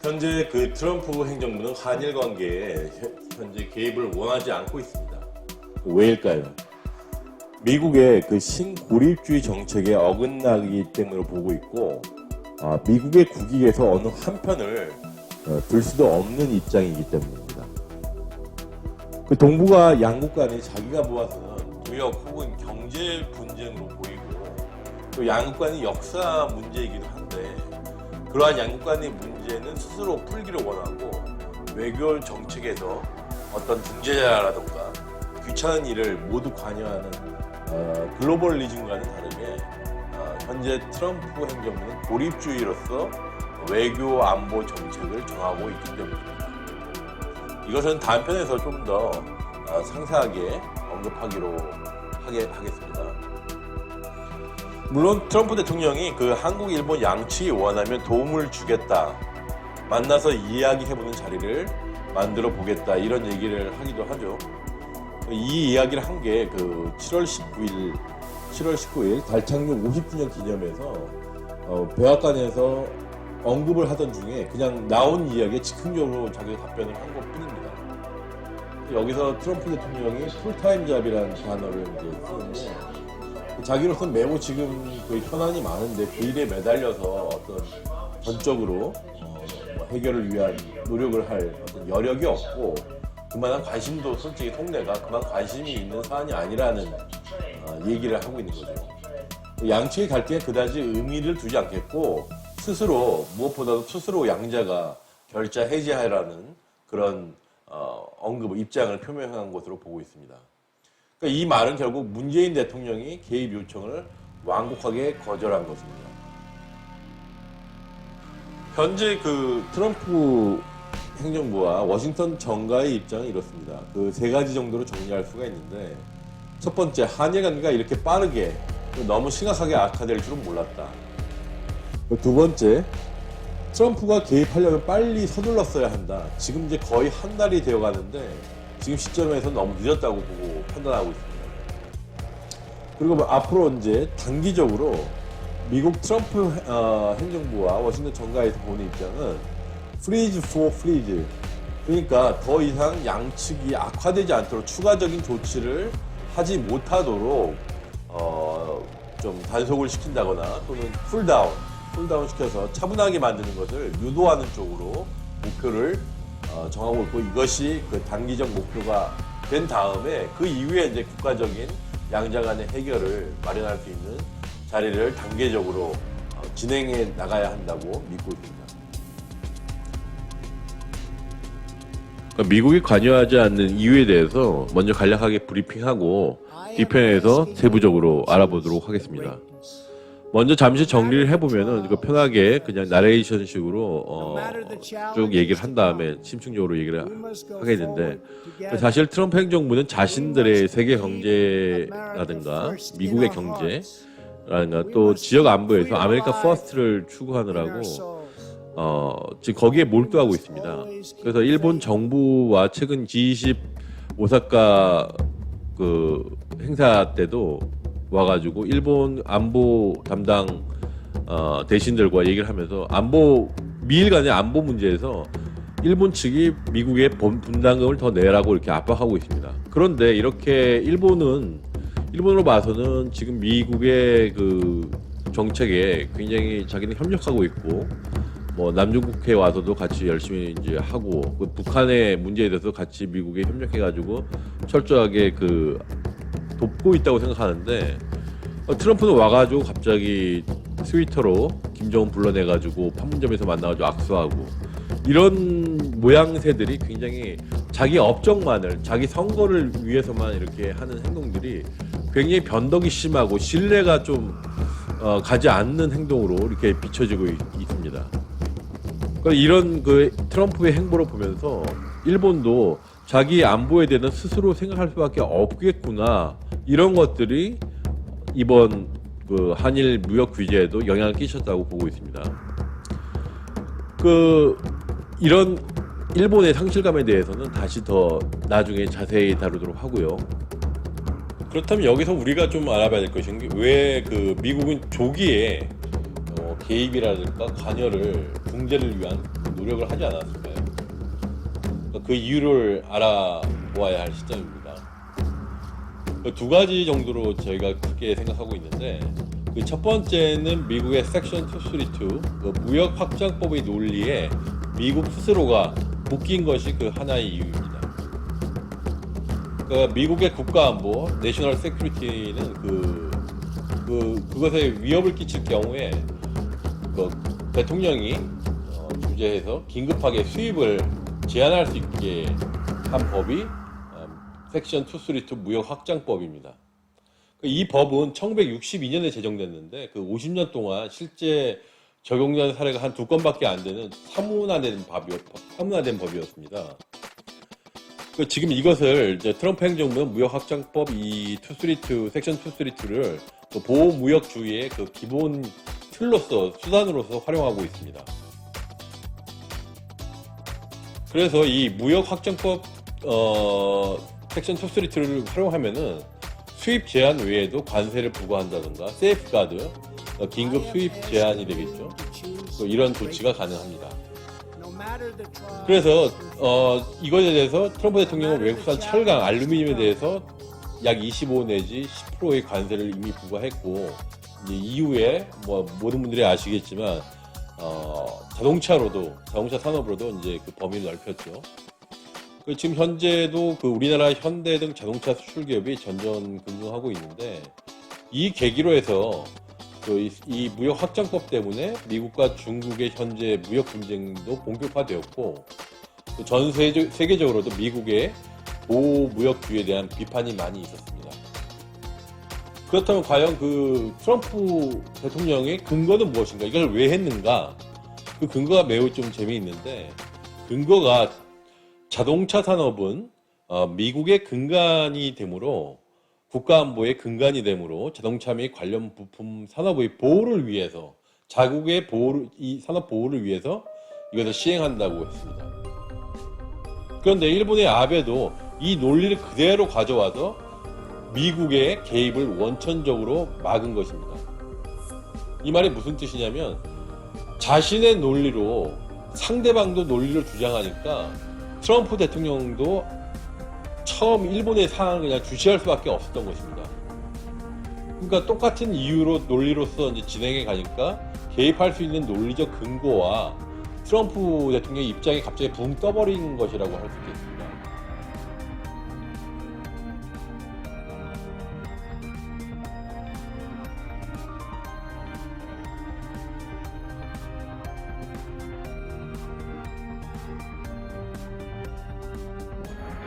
현재 그 트럼프 행정부는 한일 관계에 현재 개입을 원하지 않고 있습니다. 왜일까요? 미국의 그 신고립주의 정책에 어긋나기 때문에 보고 있고, 미국의 국익에서 어느 한편을 들 수도 없는 입장이기 때문입니다. 그 동북아 양국 간에 자기가 보아서는 무역 혹은 경제 분쟁으로 보이고, 또 양국 간의 역사 문제이기도 한데, 그러한 양국 간의 문제는 스스로 풀기를 원하고 외교 정책에서 어떤 중재자라든가 귀찮은 일을 모두 관여하는 글로벌리즘과는 다르게 현재 트럼프 행정부는 고립주의로서 외교 안보 정책을 정하고 있기 때문입니다. 이것은 다음 편에서 좀 더 상세하게 언급하기로 하겠습니다. 물론 트럼프 대통령이 그 한국, 일본 양측이 원하면 도움을 주겠다, 만나서 이야기해보는 자리를 만들어 보겠다, 이런 얘기를 하기도 하죠. 이 이야기를 한 게 그 7월 19일 달 착륙 50주년 기념해서 백악관에서 언급을 하던 중에 그냥 나온 이야기에 즉흥적으로 자기가 답변을 한 것 뿐입니다. 여기서 트럼프 대통령이 풀타임 잡이라는 단어를 이제 쓰는데, 자기로서는 매우 지금 그 현안이 많은데 그 일에 매달려서 어떤 전적으로 해결을 위한 노력을 할 어떤 여력이 없고, 그만한 관심도 솔직히 속내가 그만 관심이 있는 사안이 아니라는 얘기를 하고 있는 거죠. 양측의 갈등에 그다지 의미를 두지 않겠고, 스스로 무엇보다도 스스로 양자가 결자 해제하라는 그런 입장을 표명한 것으로 보고 있습니다. 그러니까 이 말은 결국 문재인 대통령이 개입 요청을 완곡하게 거절한 것입니다. 현재 그 트럼프 행정부와 워싱턴 정가의 입장은 이렇습니다. 그 세 가지 정도로 정리할 수가 있는데, 첫 번째, 한일 관계가 이렇게 빠르게 너무 심각하게 악화될 줄은 몰랐다. 두 번째, 트럼프가 개입하려면 빨리 서둘렀어야 한다. 지금 이제 거의 한 달이 되어 가는데 지금 시점에서 너무 늦었다고 보고 판단하고 있습니다. 그리고 앞으로 이제 단기적으로 미국 트럼프 행정부와 워싱턴 정가에서 보는 입장은 freeze for freeze, 그러니까 더 이상 양측이 악화되지 않도록 추가적인 조치를 하지 못하도록 좀 단속을 시킨다거나 또는 쿨다운 시켜서 차분하게 만드는 것을 유도하는 쪽으로 목표를 정하고 있고, 이것이 그 단기적 목표가 된 다음에 그 이후에 이제 국가적인 양자 간의 해결을 마련할 수 있는 자리를 단계적으로 진행해 나가야 한다고 믿고 있습니다. 그러니까 미국이 관여하지 않는 이유에 대해서 먼저 간략하게 브리핑하고 뒤편에서 세부적으로 알아보도록 하겠습니다. 먼저 잠시 정리를 해보면은 이거 편하게 그냥 나레이션식으로 쭉 얘기를 한 다음에 심층적으로 얘기를 하게 되는데, 사실 트럼프 행정부는 자신들의 세계 경제라든가 미국의 경제라든가 또 지역 안보에서 아메리카 퍼스트를 추구하느라고 지금 거기에 몰두하고 있습니다. 그래서 일본 정부와 최근 G20 오사카 그 행사 때도 와가지고 일본 안보 담당 대신들과 얘기를 하면서 미일 간의 안보 문제에서 일본 측이 미국에 분담금을 더 내라고 이렇게 압박하고 있습니다. 그런데 이렇게 일본으로 봐서는 지금 미국의 그 정책에 굉장히 자기는 협력하고 있고, 뭐 남중국해에 와서도 같이 열심히 이제 하고, 그 북한의 문제에 대해서 같이 미국에 협력해가지고 철저하게 그 돕고 있다고 생각하는데, 트럼프는 와가지고 갑자기 트위터로 김정은 불러내가지고 판문점에서 만나가지고 악수하고, 이런 모양새들이 굉장히 자기 업적만을, 자기 선거를 위해서만 이렇게 하는 행동들이 굉장히 변덕이 심하고 신뢰가 좀 가지 않는 행동으로 이렇게 비춰지고 있습니다. 그러니까 이런 그 트럼프의 행보를 보면서 일본도 자기 안보에 대해서 스스로 생각할 수밖에 없겠구나, 이런 것들이 이번 그 한일 무역 규제에도 영향을 끼쳤다고 보고 있습니다. 이런 일본의 상실감에 대해서는 다시 더 나중에 자세히 다루도록 하고요. 그렇다면 여기서 우리가 좀 알아봐야 될 것인 게, 왜 그 미국은 조기에 개입이라든가 관여를, 중재를 위한 노력을 하지 않았을까요? 그 이유를 알아보아야 할 시점입니다. 두 가지 정도로 저희가 크게 생각하고 있는데, 그 첫 번째는 미국의 섹션 232 그 무역 확장법의 논리에 미국 스스로가 묶인 것이 그 하나의 이유입니다. 그러니까 미국의 국가안보, 내셔널 세큐리티는 그것에 위협을 끼칠 경우에 그 대통령이 주재해서 긴급하게 수입을 제한할 수 있게 한 법이 섹션 232 무역 확장법입니다. 이 법은 1962년에 제정됐는데 그 50년 동안 실제 적용된 사례가 한 2건밖에 안 되는 사문화된 법이었습니다. 지금 이것을 이제 트럼프 행정부는 무역 확장법 이 232 섹션 232를 보호 무역주의의 그 기본 틀로서 수단으로서 활용하고 있습니다. 그래서 이 무역 확장법 섹션 232를 활용하면은 수입 제한 외에도 관세를 부과한다든가 세이프가드 긴급 수입 제한이 되겠죠. 이런 조치가 가능합니다. 그래서 이것에 대해서 트럼프 대통령은 외국산 철강, 알루미늄에 대해서 약 25 내지 10%의 관세를 이미 부과했고, 이제 이후에 뭐 모든 분들이 아시겠지만 자동차 산업으로도 이제 그 범위를 넓혔죠. 지금 현재도 그 우리나라 현대 등 자동차 수출 기업이 전전긍긍하고 있는데, 이 계기로 해서 이 무역 확장법 때문에 미국과 중국의 현재 무역 분쟁도 본격화되었고, 전 세계적으로도 미국의 보호 무역주의에 대한 비판이 많이 있었습니다. 그렇다면 과연 그 트럼프 대통령의 근거는 무엇인가? 이걸 왜 했는가? 그 근거가 매우 좀 재미있는데, 근거가 자동차 산업은 미국의 근간이 되므로, 국가안보의 근간이 되므로 자동차 및 관련 부품 산업의 보호를 위해서, 자국의 이 산업 보호를 위해서 이것을 시행한다고 했습니다. 그런데 일본의 아베도 이 논리를 그대로 가져와서 미국의 개입을 원천적으로 막은 것입니다. 이 말이 무슨 뜻이냐면, 자신의 논리로 상대방도 논리를 주장하니까 트럼프 대통령도 처음 일본의 상황을 그냥 주시할 수밖에 없었던 것입니다. 그러니까 똑같은 이유로 논리로서 이제 진행해 가니까 개입할 수 있는 논리적 근거와 트럼프 대통령의 입장이 갑자기 붕 떠버린 것이라고 할 수 있겠습니다.